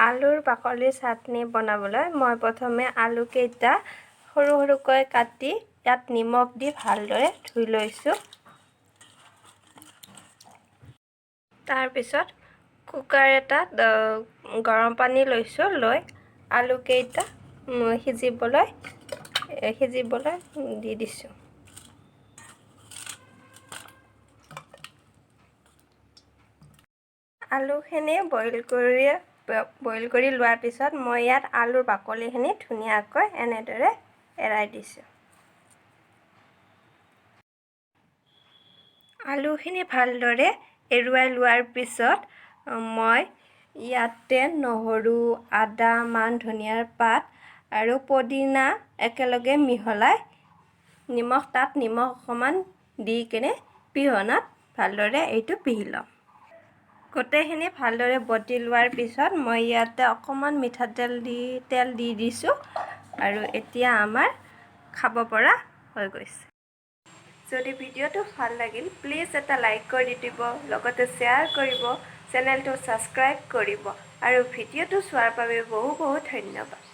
আলুৰ বাকলিৰ চাটনি বনাবলৈ মই প্ৰথমে আলুকেইটা সৰু সৰুকৈ কাটি ইয়াত নিমখ দি ভালদৰে ধুই লৈছোঁ। তাৰপিছত কুকাৰ এটাত গৰম পানী লৈছোঁ, লৈ আলুকেইটা সিজিবলৈ দি দিছোঁ। আলুখিনি বইল কৰি লোৱাৰ পিছত মই ইয়াত আলুৰ বাকলিখিনি ধুনীয়াকৈ এনেদৰে এৰাই দিছোঁ। আলুখিনি ভালদৰে এৰুৱাই লোৱাৰ পিছত মই ইয়াতে নহৰু, আদা, মান ধনিয়াৰ পাত আৰু পদিনা একেলগে মিহলাই তাত নিমখ অকণমান দি কিনে পিহনাত ভালদৰে এইটো পিহি ল'ম। গোটেইখিনি ভালদৰে বটি লোৱাৰ পিছত মই ইয়াতে অকণমান মিঠাতেল দি দিছোঁ আৰু এতিয়া আমাৰ খাব পৰা হৈ গৈছে। যদি ভিডিঅ'টো ভাল লাগিল প্লিজ এটা লাইক কৰি দিব, লগতে শ্বেয়াৰ কৰিব, চেনেলটো ছাবস্ক্ৰাইব কৰিব আৰু ভিডিঅ'টো চোৱাৰ বাবে বহু ধন্যবাদ।